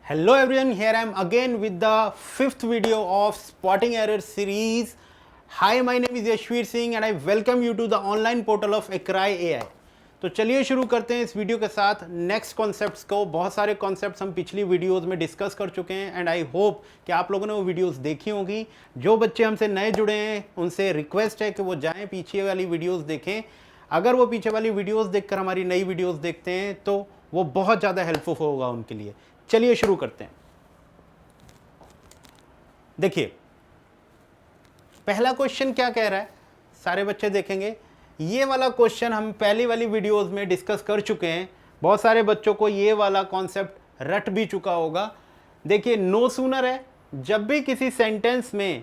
Hello everyone, here I am again with the fifth video of Spotting Error series. Hi, my name is Yashveer Singh and I welcome you to the online portal of Ecrai AI. तो चलिए शुरू करते हैं इस video के साथ next concepts को। बहुत सारे कॉन्सेप्ट्स हम पिछली वीडियोस में डिस्कस कर चुके हैं एंड आई होप कि आप लोगों ने वो वीडियोस देखी होंगी। जो बच्चे हमसे नए जुड़े हैं उनसे रिक्वेस्ट है कि वो जाएं पीछे वाली वीडियोस देखें। अगर वो पीछे वाली वीडियोस देखकर हमारी नई वीडियोस देखते हैं तो वो बहुत ज़्यादा हेल्पफुल होगा उनके लिए। चलिए शुरू करते हैं। देखिए पहला क्वेश्चन क्या कह रहा है, सारे बच्चे देखेंगे। ये वाला क्वेश्चन हम पहली वाली वीडियोस में डिस्कस कर चुके हैं। बहुत सारे बच्चों को ये वाला कॉन्सेप्ट रट भी चुका होगा। देखिए नो सूनर है, जब भी किसी सेंटेंस में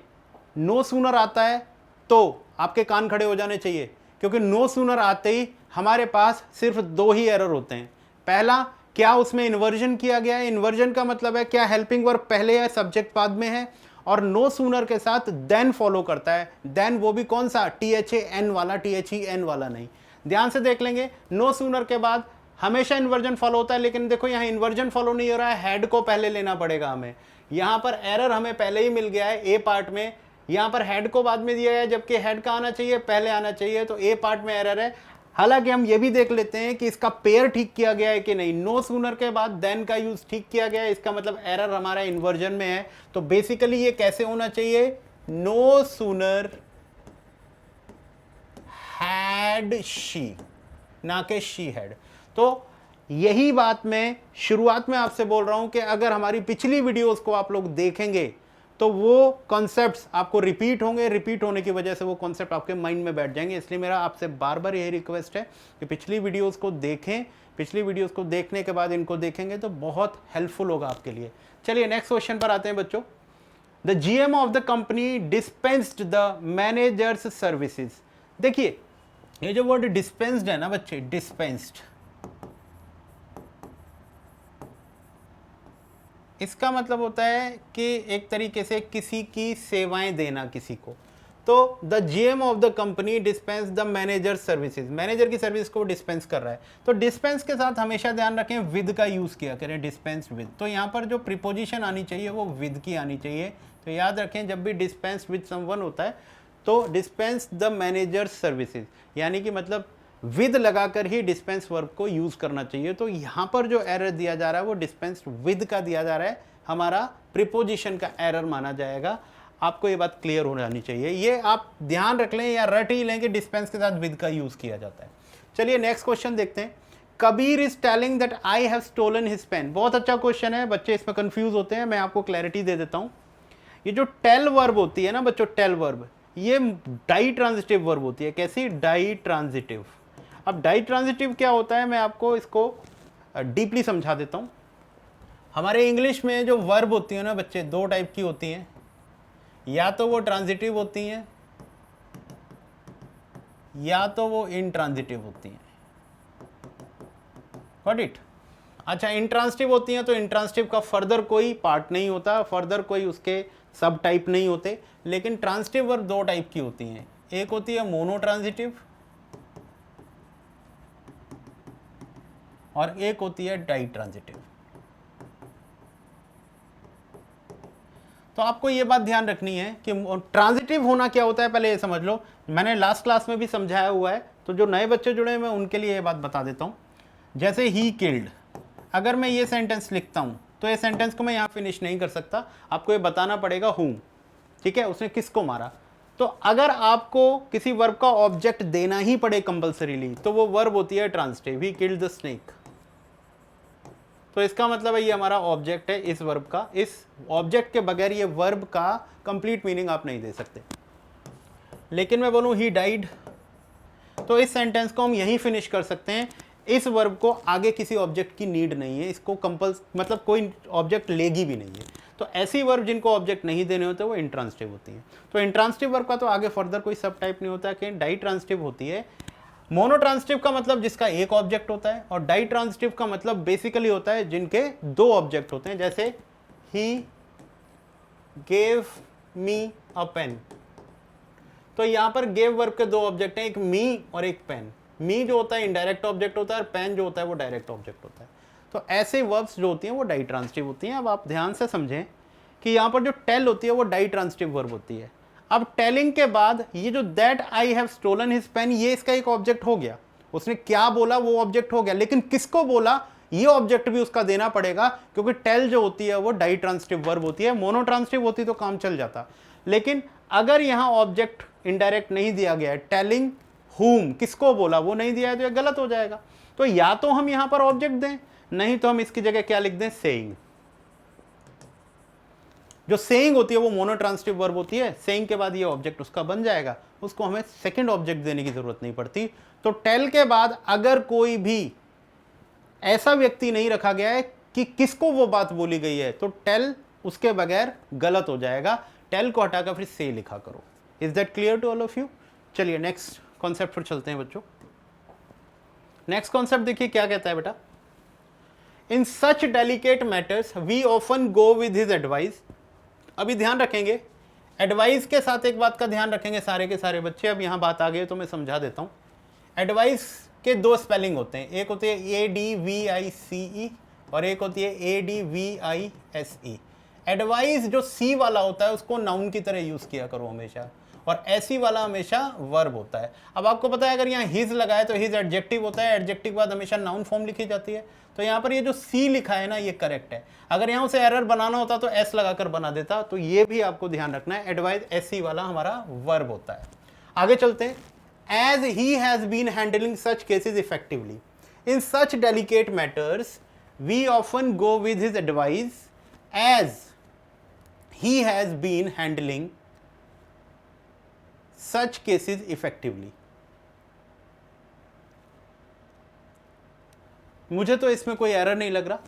नो सूनर आता है तो आपके कान खड़े हो जाने चाहिए, क्योंकि नो सूनर आते ही हमारे पास सिर्फ दो ही एरर होते हैं। पहला, क्या उसमें इन्वर्जन किया गया है। इन्वर्जन का मतलब है क्या हेल्पिंग वर्ब पहले है सब्जेक्ट बाद में है, और नो सूनर के साथ देन फॉलो करता है। देन वो भी कौन सा, THAN वाला, THEN वाला नहीं। ध्यान से देख लेंगे, नो सूनर के बाद हमेशा इन्वर्जन फॉलो होता है, लेकिन देखो यहाँ इन्वर्जन फॉलो नहीं हो रहा है, हेड को पहले लेना पड़ेगा हमें। यहाँ पर एरर हमें पहले ही मिल गया है ए पार्ट में, यहाँ पर हेड को बाद में दिया है, जबकि हेड का आना चाहिए पहले आना चाहिए, तो ए पार्ट में एरर है। हालांकि हम ये भी देख लेते हैं कि इसका पेयर ठीक किया गया है कि नहीं। नो सूनर के बाद देन का यूज ठीक किया गया है, इसका मतलब एरर हमारा इन्वर्जन में है। तो बेसिकली ये कैसे होना चाहिए, नो सूनर हैड शी, ना कि शी हैड। तो यही बात मैं शुरुआत में आपसे बोल रहा हूं कि अगर हमारी पिछली वीडियोस को आप लोग देखेंगे तो वो कॉन्सेप्ट्स आपको रिपीट होंगे। रिपीट होने की वजह से वो कॉन्सेप्ट आपके माइंड में बैठ जाएंगे। इसलिए मेरा आपसे बार बार यही रिक्वेस्ट है कि पिछली वीडियोस को देखें। पिछली वीडियोस को देखने के बाद इनको देखेंगे तो बहुत हेल्पफुल होगा आपके लिए। चलिए नेक्स्ट क्वेश्चन पर आते हैं बच्चों। The GM of the company dispensed the managers services. देखिए ये जो वर्ड डिस्पेंस्ड है ना बच्चे, डिस्पेंस्ड, इसका मतलब होता है कि एक तरीके से किसी की सेवाएं देना किसी को। तो the GM of the company dispense the manager services, manager की सर्विस को डिस्पेंस कर रहा है। तो डिस्पेंस के साथ हमेशा ध्यान रखें विद का यूज किया करें, डिस्पेंस विद। तो यहाँ पर जो प्रीपोजिशन आनी चाहिए वो विद की आनी चाहिए। तो याद रखें जब भी डिस्पेंस विद समवन होता है तो डिस्पेंस द मैनेजर सर्विसेज, यानी कि मतलब विद लगाकर ही डिस्पेंस वर्ब को यूज करना चाहिए। तो यहां पर जो एरर दिया जा रहा है वो डिस्पेंस विद का दिया जा रहा है, हमारा प्रीपोजिशन का एरर माना जाएगा। आपको ये बात क्लियर हो जानी चाहिए, ये आप ध्यान रख लें या रट ही लें कि डिस्पेंस के साथ विद का यूज किया जाता है। चलिए नेक्स्ट क्वेश्चन देखते हैं। Kabir is telling that I have stolen his pen. बहुत अच्छा क्वेश्चन है, बच्चे इसमें कंफ्यूज होते हैं, मैं आपको क्लैरिटी दे देता हूं। ये जो टेल वर्ब होती है ना बच्चों, टेल वर्ब, ये डाई ट्रांजिटिव वर्ब होती है। कैसी, डाई ट्रांजिटिव। अब डाई ट्रांजिटिव क्या होता है मैं आपको इसको डीपली समझा देता हूं। हमारे इंग्लिश में जो वर्ब होती है ना बच्चे, दो टाइप की होती हैं, या तो वो ट्रांजिटिव होती हैं या तो वो इनट्रांजिटिव होती हैं। Got it. अच्छा, इनट्रांजिटिव होती हैं तो इनट्रांजिटिव का फर्दर कोई पार्ट नहीं होता, फर्दर कोई उसके सब टाइप नहीं होते। लेकिन ट्रांजिटिव वर्ब दो टाइप की होती हैं, एक होती है मोनो ट्रांजिटिव और एक होती है डाई ट्रांजिटिव। तो आपको ये बात ध्यान रखनी है कि ट्रांजिटिव होना क्या होता है, पहले ये समझ लो। मैंने लास्ट क्लास में भी समझाया हुआ है, तो जो नए बच्चे जुड़े हैं मैं उनके लिए ये बात बता देता हूं। जैसे ही किल्ड, अगर मैं ये सेंटेंस लिखता हूं तो ये सेंटेंस को मैं यहां फिनिश नहीं कर सकता, आपको ये बताना पड़ेगा हूं, ठीक है, उसने किसको मारा। तो अगर आपको किसी वर्ब का ऑब्जेक्ट देना ही पड़े कंपल्सरीली तो वो वर्ब होती है transitive, he killed the snake. तो इसका मतलब है ये हमारा ऑब्जेक्ट है इस वर्ब का। इस ऑब्जेक्ट के बगैर ये वर्ब का कंप्लीट मीनिंग आप नहीं दे सकते। लेकिन मैं बोलूं ही डाइड, तो इस सेंटेंस को हम यहीं फिनिश कर सकते हैं। इस वर्ब को आगे किसी ऑब्जेक्ट की नीड नहीं है, इसको मतलब कोई ऑब्जेक्ट लेगी भी नहीं है। तो ऐसी वर्ब जिनको ऑब्जेक्ट नहीं देने होते वो इंट्रांजिटिव होती हैं। तो इंट्रांजिटिव वर्ब का तो आगे फर्दर कोई सब टाइप नहीं होता कि डाई ट्रांजिटिव होती है। मोनो ट्रांजिटिव का मतलब जिसका एक ऑब्जेक्ट होता है, और डाई ट्रांजिटिव का मतलब बेसिकली होता है जिनके दो ऑब्जेक्ट होते हैं। जैसे he gave me a pen, तो यहां पर गेव वर्ब के दो ऑब्जेक्ट हैं, एक मी और एक पेन। मी जो होता है इनडायरेक्ट ऑब्जेक्ट होता है और पेन जो होता है वो डायरेक्ट ऑब्जेक्ट होता है। तो ऐसे वर्ब्स जो होती हैं वो डाई ट्रांजिटिव होती हैं। अब आप ध्यान से समझें कि यहाँ पर जो टेल होती है वो डाई ट्रांजिटिव वर्ब होती है। अब टेलिंग के बाद ये जो that I have stolen his pen, ये इसका एक ऑब्जेक्ट हो गया, उसने क्या बोला वो ऑब्जेक्ट हो गया, लेकिन किसको बोला ये ऑब्जेक्ट भी उसका देना पड़ेगा, क्योंकि टेल जो होती है वो डाई ट्रांजिटिव वर्ब होती है। मोनो ट्रांजिटिव होती तो काम चल जाता, लेकिन अगर यहां ऑब्जेक्ट इनडायरेक्ट नहीं दिया गया है, टेलिंग हुम, किसको बोला वो नहीं दिया है, तो ये गलत हो जाएगा। तो या तो हम यहां पर ऑब्जेक्ट दें, नहीं तो हम इसकी जगह क्या लिख दें, सेइंग। जो सेइंग होती है वो मोनो ट्रांजिटिव वर्ब होती है, सेइंग के बाद ये ऑब्जेक्ट उसका बन जाएगा, उसको हमें सेकंड ऑब्जेक्ट देने की जरूरत नहीं पड़ती। तो टेल के बाद अगर कोई भी ऐसा व्यक्ति नहीं रखा गया है कि किसको वो बात बोली गई है, तो टेल उसके बगैर गलत हो जाएगा। टेल को हटाकर फिर से लिखा करो। Is that clear to all of you? चलिए नेक्स्ट कॉन्सेप्ट पर चलते हैं बच्चों। नेक्स्ट कॉन्सेप्ट देखिए क्या कहता है बेटा, in such delicate matters we often go with his advice. अभी ध्यान रखेंगे, एडवाइस के साथ एक बात का ध्यान रखेंगे सारे के सारे बच्चे। अब यहां बात आ गई तो मैं समझा देता हूं। एडवाइस के दो स्पेलिंग होते हैं, एक होती है ADVICE और एक होती है ADVISE। एडवाइस जो सी वाला होता है उसको नाउन की तरह यूज किया करो हमेशा, और ऐसी वाला हमेशा वर्ब होता है। अब आपको पता है अगर यहाँ हिज लगा है तो हिज एडजेक्टिव होता है, एडजेक्टिव के बाद हमेशा नाउन फॉर्म लिखी जाती है। तो यहाँ पर ये जो सी लिखा है ना ये करेक्ट है। अगर यहाँ उसे एरर बनाना होता तो एस लगाकर बना देता। तो ये भी आपको ध्यान रखना है, एडवाइस एसी वाला हमारा वर्ब होता है। आगे चलते हैं। As he has been handling such cases effectively, in such delicate matters, we often go with his advice, as he has been handling such cases effectively. मुझे तो इसमें कोई एरर नहीं लग रहा,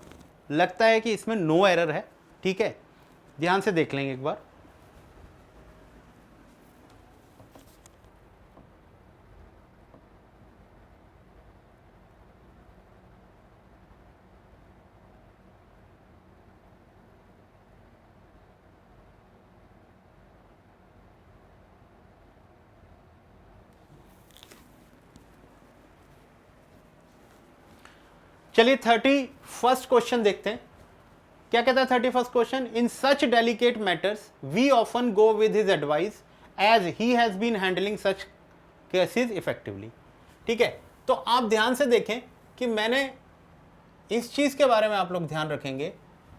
लगता है कि इसमें नो एरर है। ठीक है, ध्यान से देख लेंगे एक बार। चलिए 31st क्वेश्चन देखते हैं क्या कहता है। 31st question, in such delicate matters we often go with his advice as he has been handling such cases effectively. ठीक है, तो आप ध्यान से देखें कि मैंने इस चीज के बारे में आप लोग ध्यान रखेंगे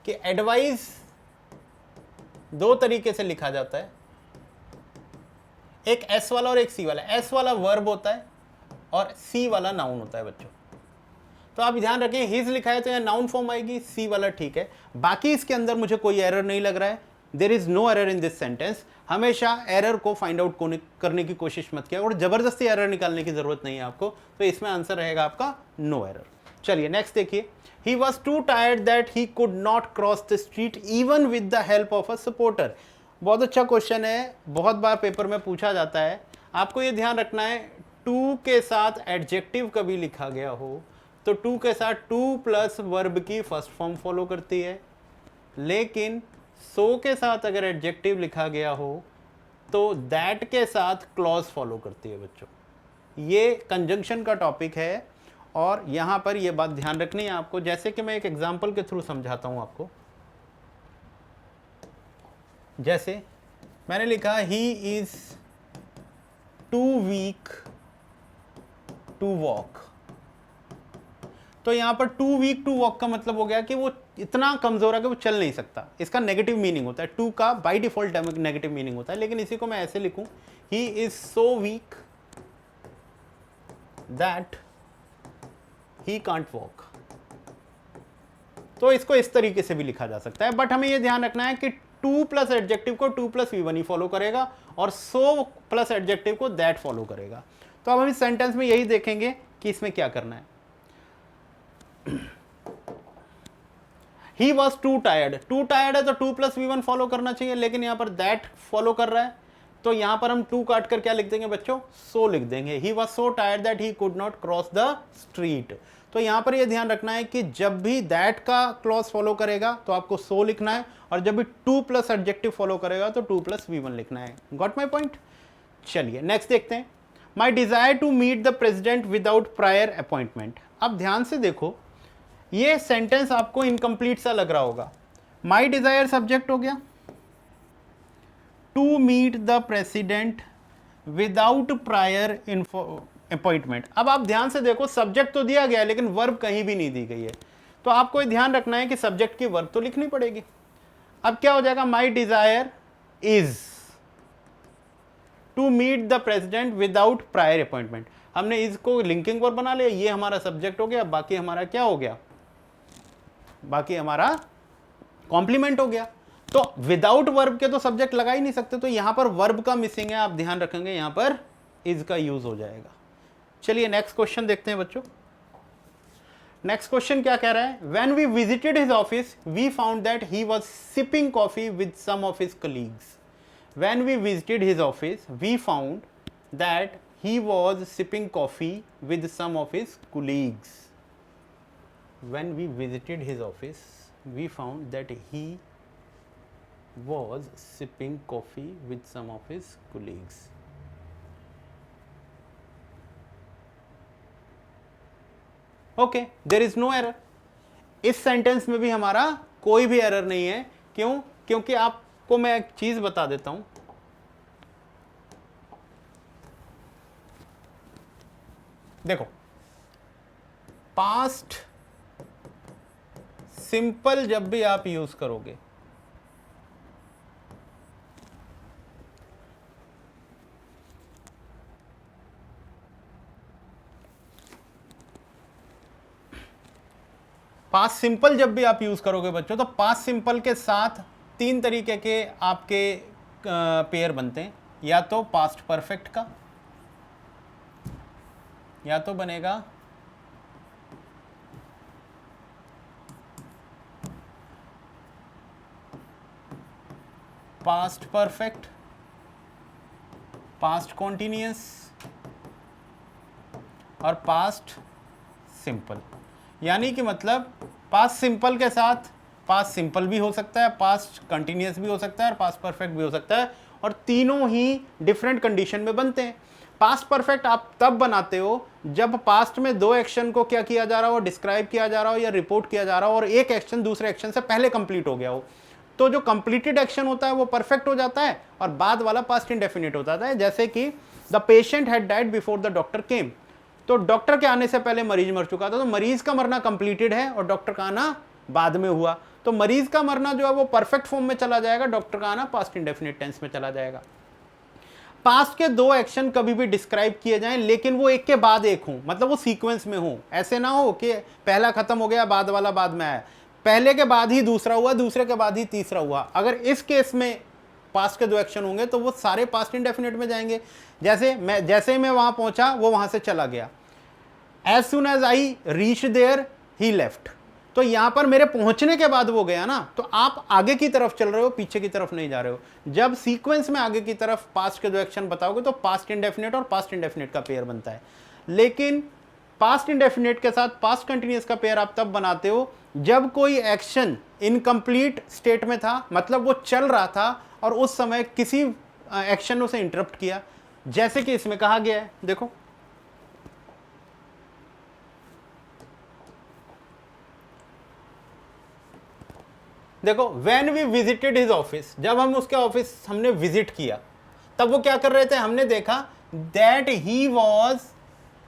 कि एडवाइस दो तरीके से लिखा जाता है, एक एस वाला और एक सी वाला। एस वाला वर्ब होता है और सी वाला नाउन होता है बच्चों। तो आप ध्यान रखें, हिज लिखा है तो यह नाउन फॉर्म आएगी, सी वाला ठीक है। बाकी इसके अंदर मुझे कोई एरर नहीं लग रहा है, there is no error in this sentence. हमेशा एरर को फाइंड आउट करने की कोशिश मत किया, और जबरदस्ती एरर निकालने की जरूरत नहीं है आपको। तो इसमें आंसर रहेगा आपका नो एरर। चलिए नेक्स्ट देखिए, he was to tired that he could not cross the street even with the help of a supporter. बहुत अच्छा क्वेश्चन है, बहुत बार पेपर में पूछा जाता है। आपको ये ध्यान रखना है, टू के साथ एडजेक्टिव कभी लिखा गया हो तो टू के साथ टू प्लस वर्ब की फर्स्ट फॉर्म फॉलो करती है, लेकिन सो के साथ अगर एडजेक्टिव लिखा गया हो तो दैट के साथ क्लॉज फॉलो करती है बच्चों। ये कंजंक्शन का टॉपिक है और यहां पर ये बात ध्यान रखनी है आपको। जैसे कि मैं एक एग्जांपल के थ्रू समझाता हूं आपको। जैसे मैंने लिखा he is too weak to walk, तो यहां पर टू वीक टू वॉक का मतलब हो गया कि वो इतना कमजोर है कि वो चल नहीं सकता। इसका नेगेटिव मीनिंग होता है, टू का बाय डिफॉल्ट नेगेटिव मीनिंग होता है, लेकिन इसी को मैं ऐसे लिखूं, he is so weak that he can't walk. तो इसको इस तरीके से भी लिखा जा सकता है, बट हमें यह ध्यान रखना है कि टू प्लस एडजेक्टिव को टू प्लस वी वन ही फॉलो करेगा और सो प्लस एडजेक्टिव को दैट फॉलो करेगा। तो अब हम इस सेंटेंस में यही देखेंगे कि इसमें क्या करना है। ही वॉज टू टायर्ड है तो too plus V one follow करना चाहिए, लेकिन यहां पर दैट फॉलो कर रहा है, तो यहां पर हम टू काट कर क्या लिख देंगे बच्चों, सो लिख देंगे। He was so tired that he could not cross the street. तो यहां पर यह ध्यान रखना है कि जब भी दैट का क्लॉज फॉलो करेगा तो आपको सो लिखना है, और जब भी टू प्लस एडजेक्टिव फॉलो करेगा तो टू प्लस वी वन लिखना है। Got my point? चलिए नेक्स्ट देखते हैं। My desire to meet the president without prior appointment. अब ध्यान से देखो, ये सेंटेंस आपको इनकम्प्लीट सा लग रहा होगा। माई डिजायर सब्जेक्ट हो गया, to meet the president without prior appointment. अब आप ध्यान से देखो, सब्जेक्ट तो दिया गया है लेकिन वर्ब कहीं भी नहीं दी गई है, तो आपको ध्यान रखना है कि सब्जेक्ट की वर्ब तो लिखनी पड़ेगी। अब क्या हो जाएगा, my desire is to meet the president without prior appointment. हमने इज को लिंकिंग वर्ब बना लिया, ये हमारा सब्जेक्ट हो गया, बाकी हमारा क्या हो गया, बाकी हमारा कॉम्प्लीमेंट हो गया। तो विदाउट वर्ब के तो सब्जेक्ट लगा ही नहीं सकते, तो यहां पर वर्ब का मिसिंग है, आप ध्यान रखेंगे यहां पर इज का यूज हो जाएगा। चलिए नेक्स्ट क्वेश्चन देखते हैं बच्चों। नेक्स्ट क्वेश्चन क्या कह रहा है, when we visited his office we found that he was sipping coffee with some of his colleagues. When we visited his office we found that he was sipping coffee with some of his colleagues. When we visited his office, we found that he was sipping coffee with some of his colleagues. Okay, there is no error. इस sentence में भी हमारा कोई भी error नहीं है। क्यों? क्योंकि आपको मैं एक चीज बता देता हूं। देखो, पास्ट सिंपल जब भी आप यूज करोगे, पास्ट सिंपल जब भी आप यूज करोगे बच्चों, तो पास्ट सिंपल के साथ तीन तरीके के आपके पेयर बनते हैं। या तो पास्ट परफेक्ट का, या तो बनेगा पास्ट परफेक्ट, पास्ट कॉन्टिन्यूअस और पास्ट सिंपल। यानी कि मतलब पास्ट सिंपल के साथ पास्ट सिंपल भी हो सकता है, पास्ट कंटिन्यूअस भी हो सकता है और पास्ट परफेक्ट भी हो सकता है, और तीनों ही डिफरेंट कंडीशन में बनते हैं। पास्ट परफेक्ट आप तब बनाते हो जब पास्ट में दो एक्शन को क्या किया जा रहा हो, डिस्क्राइब किया जा रहा हो या रिपोर्ट किया जा रहा हो, और एक एक्शन दूसरे एक्शन से पहले कंप्लीट हो गया हो। तो जो कंप्लीटेड एक्शन होता है वो परफेक्ट हो जाता है और बाद वाला पास्ट इंडेफिनिट हो जाता है। जैसे कि the patient had died before the doctor केम, तो डॉक्टर के आने से पहले मरीज मर चुका था, तो मरीज का मरना कंप्लीटेड है और डॉक्टर का आना बाद में हुआ, तो मरीज का मरना जो है वो परफेक्ट फॉर्म में चला जाएगा, डॉक्टर का आना पास्ट इंडेफिनिट टेंस में चला जाएगा। पास्ट के दो एक्शन कभी भी डिस्क्राइब किए जाएं लेकिन वो एक के बाद एक हो, मतलब वो सीक्वेंस में हो। ऐसे ना हो कि पहला खत्म हो गया बाद वाला बाद में आया, पहले के बाद ही दूसरा हुआ, दूसरे के बाद ही तीसरा हुआ। अगर इस केस में पास्ट के दो एक्शन होंगे तो वो सारे पास्ट इंडेफिनिट में जाएंगे। जैसे मैं वहां पहुंचा, वो वहां से चला गया। As soon as I reach there he left, तो यहां पर मेरे पहुंचने के बाद वो गया ना, तो आप आगे की तरफ चल रहे हो, पीछे की तरफ नहीं जा रहे हो। जब सीक्वेंस में आगे की तरफ पास्ट के दो एक्शन बताओगे तो पास्ट इंडेफिनिट और पास्ट इंडेफिनिट का पेयर बनता है। लेकिन पास्ट इंडेफिनिट के साथ पास्ट कंटिन्यूअस का पेयर आप तब बनाते हो जब कोई एक्शन इनकम्प्लीट स्टेट में था, मतलब वो चल रहा था और उस समय किसी एक्शन ने उसे इंटरप्ट किया, जैसे कि इसमें कहा गया है। देखो when we visited his office, जब हम उसके ऑफिस हमने विजिट किया, तब वो क्या कर रहे थे, हमने देखा that he was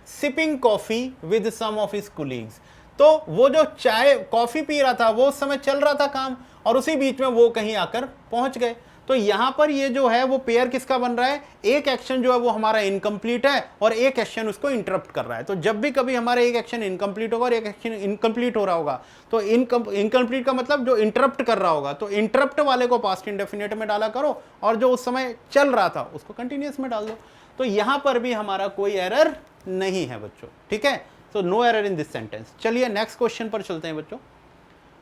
sipping coffee with some of his colleagues. तो वो जो चाय कॉफी पी रहा था वो उस समय चल रहा था काम, और उसी बीच में वो कहीं आकर पहुंच गए। तो यहां पर ये जो है वो पेयर किसका बन रहा है, एक एक्शन जो है वो हमारा इनकम्प्लीट है और एक एक्शन उसको इंटरप्ट कर रहा है। तो जब भी कभी हमारा एक एक्शन इनकम्प्लीट होगा और एक एक्शन इनकम्प्लीट हो रहा होगा, तो इनकम्प्लीट का मतलब जो इंटरप्ट कर रहा होगा, तो इंटरप्ट वाले को पास्ट इंडेफिनिट में डाला करो और जो उस समय चल रहा था उसको कंटिन्यूअस में डाल दो। तो यहां पर भी हमारा कोई एरर नहीं है बच्चों, ठीक है। तो no error in this sentence. चलिए नेक्स्ट क्वेश्चन पर चलते हैं बच्चों।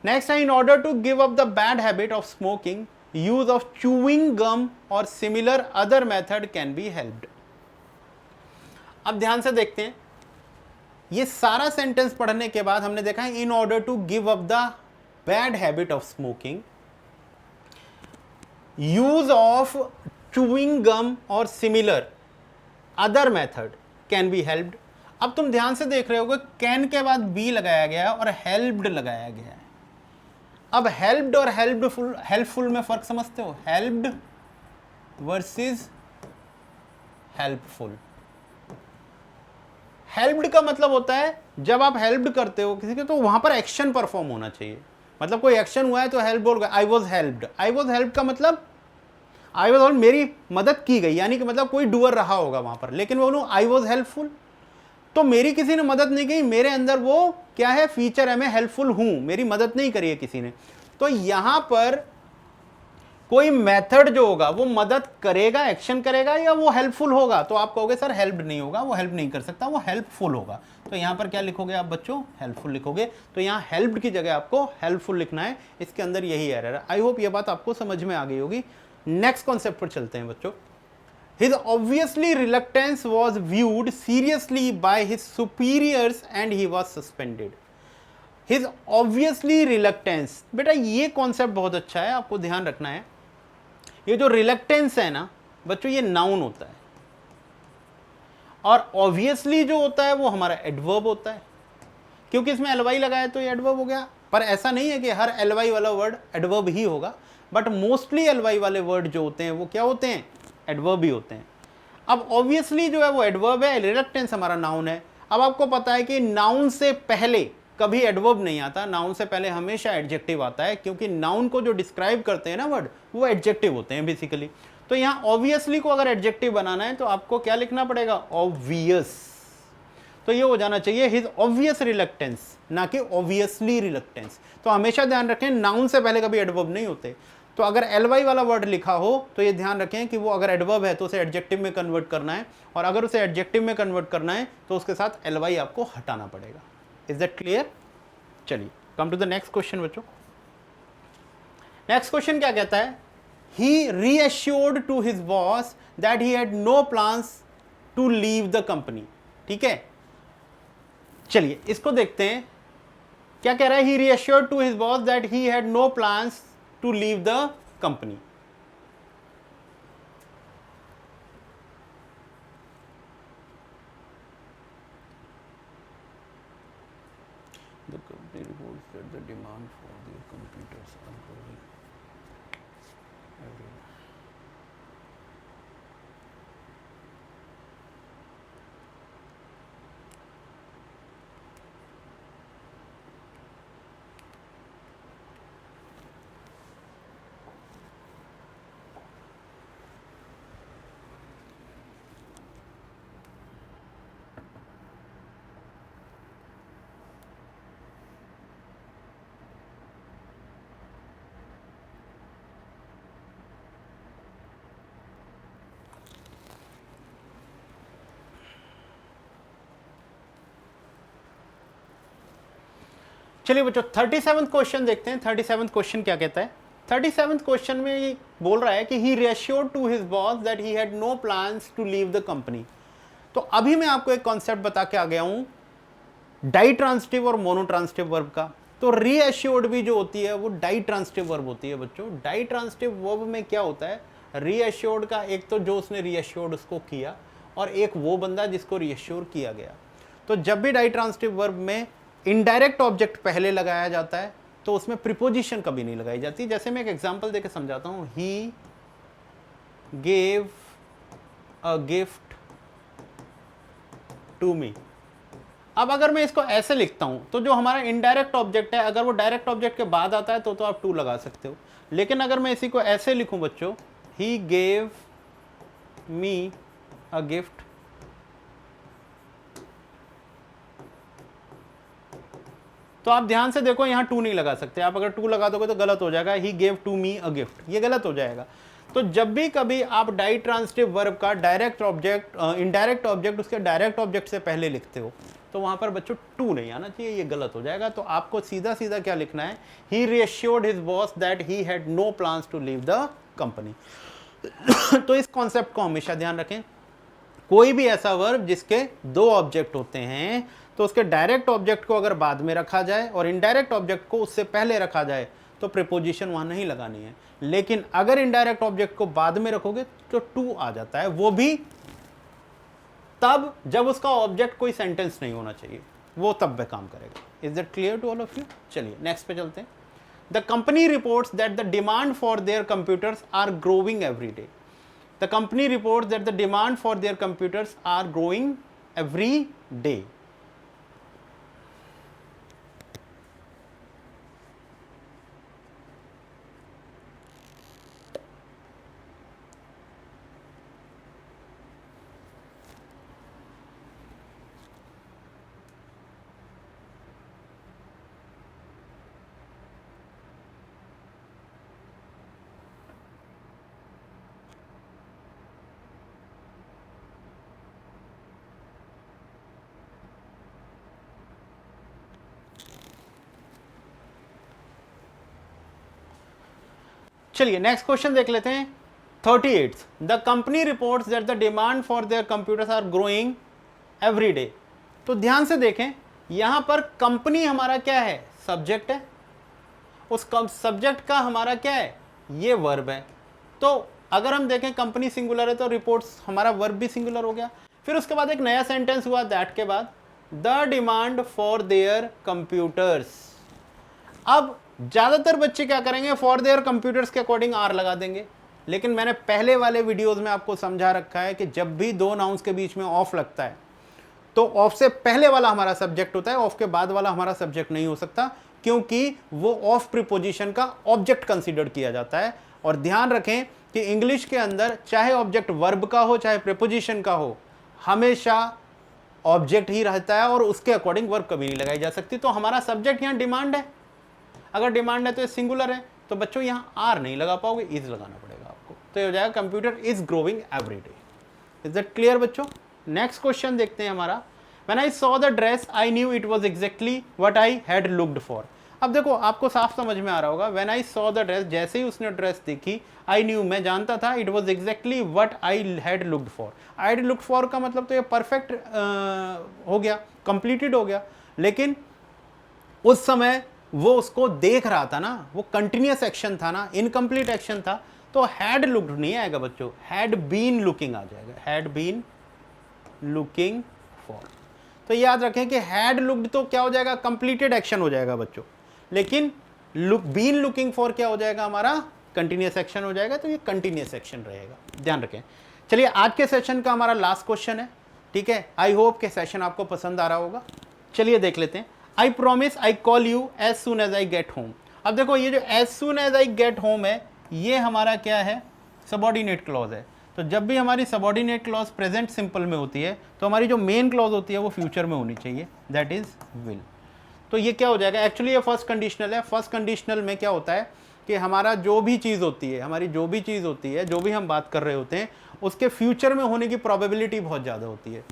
नेक्स्ट है, in order to give up the bad habit of smoking, use of chewing gum और similar other method can be helped. अब ध्यान से देखते हैं, ये सारा सेंटेंस पढ़ने के बाद हमने देखा है in order to give up the bad habit of smoking, use of chewing gum और similar other method can be helped. अब तुम ध्यान से देख रहे होगे कैन के बाद बी लगाया गया और हेल्प्ड लगाया गया है। अब हेल्प्ड और हेल्पफुल में फर्क समझते हो? Helped versus helpful. हेल्प्ड का मतलब होता है जब आप हेल्प्ड करते हो किसी के तो वहां पर एक्शन परफॉर्म होना चाहिए। मतलब कोई एक्शन हुआ है तो हेल्प बोल गए, I was helped. I was help का मतलब आई वॉज हेल्प, मेरी मदद की गई, यानी कि मतलब कोई डूअर रहा होगा वहां पर। लेकिन बोलूं आई वॉज हेल्पफुल तो मेरी किसी ने मदद नहीं की, मेरे अंदर वो क्या है, फीचर है, मैं हेल्पफुल हूं, मेरी मदद नहीं करी है किसी ने। तो यहां पर कोई मेथड जो होगा वो मदद करेगा, एक्शन करेगा, या वो हेल्पफुल होगा। तो आप कहोगे सर हेल्प नहीं होगा, वो हेल्प नहीं कर सकता, वो हेल्पफुल होगा। तो यहां पर क्या लिखोगे आप बच्चों? हेल्पफुल लिखोगे। तो यहां हेल्प्ड की जगह आपको हेल्पफुल लिखना है, इसके अंदर यही एरर है। आई होप ये बात आपको समझ में आ गई होगी। नेक्स्ट कॉन्सेप्ट पर चलते हैं बच्चों। His obviously reluctance was viewed seriously by his superiors and he was suspended. His obviously reluctance, बेटा ये कॉन्सेप्ट बहुत अच्छा है, आपको ध्यान रखना है। ये जो रिलक्टेंस है ना बच्चों, ये नाउन होता है, और ऑब्वियसली जो होता है वो हमारा एडवर्ब होता है, क्योंकि इसमें एलवाई लगाया तो ये एडवर्ब हो गया। पर ऐसा नहीं है कि हर एलवाई वाला वर्ड एडवर्ब ही होगा, बट मोस्टली एलवाई वाले वर्ड जो होते हैं वो क्या होते हैं? एडवर्ब ही होते हैं। अब ऑब्वियसली जो है वो एडवर्ब है, रिलक्टेंस हमारा नाउन है। अब आपको पता है कि नाउन से पहले कभी एडवर्ब नहीं आता, नाउन से पहले हमेशा एडजेक्टिव आता है, क्योंकि नाउन को जो डिस्क्राइब करते हैं ना वर्ड, वो एडजेक्टिव होते हैं बेसिकली। तो यहां ऑब्वियसली को अगर एडजेक्टिव बनाना है तो आपको क्या लिखना पड़ेगा? ऑब्वियस। तो ये हो जाना चाहिए हिज ऑब्वियस रिलक्टेंस, ना कि ऑब्वियसली रिलक्टेंस। तो हमेशा ध्यान रखें नाउन से पहले कभी एडवर्ब नहीं होते। तो अगर एलवाई वाला वर्ड लिखा हो तो ये ध्यान रखें कि वो अगर एडवर्ब है तो उसे एडजेक्टिव में कन्वर्ट करना है, और अगर उसे एडजेक्टिव में कन्वर्ट करना है तो उसके साथ एलवाई आपको हटाना पड़ेगा। Is that clear? चलिए come to the next question बच्चों। नेक्स्ट क्वेश्चन क्या कहता है? He reassured to his boss that he had no plans to leave the company. ठीक है, चलिए इसको देखते हैं क्या कह रहा है। He reassured to his boss that he had no plans to leave the company. The company reports that the demand for their computers are growing everywhere. चलिए बच्चों 37वां क्वेश्चन देखते हैं। 37वां क्वेश्चन क्या कहता है? 37वां क्वेश्चन में ये बोल रहा है कि he reassured to his boss that he had no plans to leave the company. तो अभी मैं आपको एक कॉन्सेप्ट बता के आ गया हूं डाई ट्रांसिटिव और मोनो ट्रांसिटिव वर्ब का। तो रीअश्योर्ड भी जो होती है वो डाई ट्रांसिटिव वर्ब होती है बच्चों। डाई ट्रांसिटिव वर्ब में क्या होता है? रीअश्योर्ड का एक तो जो उसने रीअश्योर्ड उसको किया, और एक वो बंदा जिसको रीअश्योर किया गया। तो जब भी डाई ट्रांसिटिव वर्ब में इनडायरेक्ट ऑब्जेक्ट पहले लगाया जाता है तो उसमें प्रीपोजिशन कभी नहीं लगाई जाती। जैसे मैं एक एग्जांपल देके समझाता हूं। He gave a gift to me. अब अगर मैं इसको ऐसे लिखता हूं तो जो हमारा इनडायरेक्ट ऑब्जेक्ट है, अगर वो डायरेक्ट ऑब्जेक्ट के बाद आता है तो आप टू लगा सकते हो। लेकिन अगर मैं इसी को ऐसे लिखूं बच्चों, he gave me a gift, तो आप ध्यान से देखो यहां टू नहीं लगा सकते। आप अगर टू लगा दोगे तो गलत हो जाएगा। He gave to me a gift, ये गलत हो जाएगा। तो जब भी कभी आप डाई ट्रांसिटिव वर्ब का डायरेक्ट ऑब्जेक्ट इनडायरेक्ट ऑब्जेक्ट उसके डायरेक्ट ऑब्जेक्ट से पहले लिखते हो तो वहां पर बच्चों टू नहीं आना चाहिए, ये गलत हो जाएगा। तो आपको सीधा सीधा क्या लिखना है? He reassured his boss that he had no plans to leave the company. तो इस कॉन्सेप्ट को हमेशा ध्यान रखें। कोई भी ऐसा वर्ब जिसके दो ऑब्जेक्ट होते हैं तो उसके डायरेक्ट ऑब्जेक्ट को अगर बाद में रखा जाए और इनडायरेक्ट ऑब्जेक्ट को उससे पहले रखा जाए तो प्रीपोजिशन वहां नहीं लगानी है। लेकिन अगर इनडायरेक्ट ऑब्जेक्ट को बाद में रखोगे तो टू आ जाता है, वो भी तब जब उसका ऑब्जेक्ट कोई सेंटेंस नहीं होना चाहिए, वो तब वह काम करेगा। Is that clear to all of you? चलिए नेक्स्ट पे चलते हैं। The company reports that the demand for their computers are growing every day. The company reports that the demand for their computers are growing every day. चलिए next question देख लेते हैं। 38 the company reports that the demand for their computers are growing every day. तो ध्यान से देखें, यहां पर कंपनी हमारा क्या है? सब्जेक्ट है। उस सब्जेक्ट का हमारा क्या है? ये वर्ब है। तो अगर हम देखें कंपनी सिंगुलर है तो रिपोर्ट्स हमारा वर्ब भी सिंगुलर हो गया। फिर उसके बाद एक नया सेंटेंस हुआ दैट के बाद the demand for their computers. अब ज़्यादातर बच्चे क्या करेंगे? फॉर देयर कंप्यूटर्स के अकॉर्डिंग आर लगा देंगे, लेकिन मैंने पहले वाले वीडियोस में आपको समझा रखा है कि जब भी दो नाउन्स के बीच में ऑफ लगता है तो ऑफ से पहले वाला हमारा सब्जेक्ट होता है, ऑफ के बाद वाला हमारा सब्जेक्ट नहीं हो सकता, क्योंकि वो ऑफ प्रीपोजिशन का ऑब्जेक्ट कंसीडर किया जाता है। और ध्यान रखें कि इंग्लिश के अंदर चाहे ऑब्जेक्ट वर्ब का हो चाहे प्रीपोजिशन का हो, हमेशा ऑब्जेक्ट ही रहता है और उसके अकॉर्डिंग वर्ब कभी नहीं लगाई जा सकती। तो हमारा सब्जेक्ट यहाँ डिमांड है, अगर डिमांड है तो ये सिंगुलर है, तो बच्चों यहाँ आर नहीं लगा पाओगे, इज लगाना पड़ेगा आपको। तो ये हो जाएगा computer is growing every day. Is that clear बच्चों? नेक्स्ट क्वेश्चन देखते हैं हमारा। When I saw the dress I knew it was exactly what I had looked for. अब देखो आपको साफ समझ में आ रहा होगा, when I saw the dress, जैसे ही उसने ड्रेस देखी, आई न्यू मैं जानता था, it was exactly what I had looked for. I had looked for का मतलब तो ये परफेक्ट हो गया, कंप्लीटेड हो गया, लेकिन उस समय वो उसको देख रहा था ना, वो कंटिन्यूअस एक्शन था ना, इनकम्प्लीट एक्शन था, तो हैड लुक्ड नहीं आएगा बच्चों, हैड बीन लुकिंग आ जाएगा, हैड बीन लुकिंग फॉर। तो याद रखें कि हैड लुक्ड तो क्या हो जाएगा? कंप्लीटेड एक्शन हो जाएगा बच्चों, लेकिन बीन लुकिंग फॉर क्या हो जाएगा? हमारा कंटिन्यूअस एक्शन हो जाएगा, तो ये कंटिन्यूअस एक्शन रहेगा, ध्यान रखें। चलिए आज के सेशन का हमारा लास्ट क्वेश्चन है, ठीक है। आई होप के सेशन आपको पसंद आ रहा होगा। चलिए देख लेते हैं। I promise I call you as soon as I get home. अब देखो ये जो as soon as I get home है, ये हमारा क्या है? सबऑर्डिनेट क्लॉज है। तो जब भी हमारी सबऑर्डिनेट क्लॉज प्रेजेंट सिंपल में होती है तो हमारी जो मेन क्लॉज होती है वो फ्यूचर में होनी चाहिए, दैट इज विल। तो ये क्या हो जाएगा? एक्चुअली ये फर्स्ट कंडीशनल है। फर्स्ट कंडीशनल में क्या होता है कि हमारा जो भी चीज़ होती है, हमारी जो भी चीज़ होती है, जो भी हम बात कर रहे होते हैं, उसके फ्यूचर में होने की प्रोबेबिलिटी बहुत ज़्यादा होती है।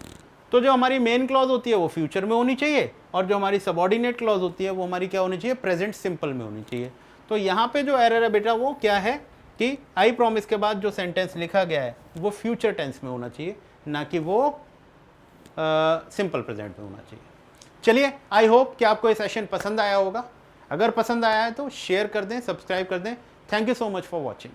तो जो हमारी मेन क्लॉज होती है वो फ्यूचर में होनी चाहिए, और जो हमारी सबऑर्डिनेट क्लॉज होती है वो हमारी क्या होनी चाहिए? प्रेजेंट सिंपल में होनी चाहिए। तो यहाँ पे जो एरर है बेटा वो क्या है कि आई प्रॉमिस के बाद जो सेंटेंस लिखा गया है वो फ्यूचर टेंस में होना चाहिए, ना कि वो सिंपल प्रेजेंट में होना चाहिए। चलिए आई होप कि आपको ये सेशन पसंद आया होगा। अगर पसंद आया है तो शेयर कर दें, सब्सक्राइब कर दें। Thank you so much for watching.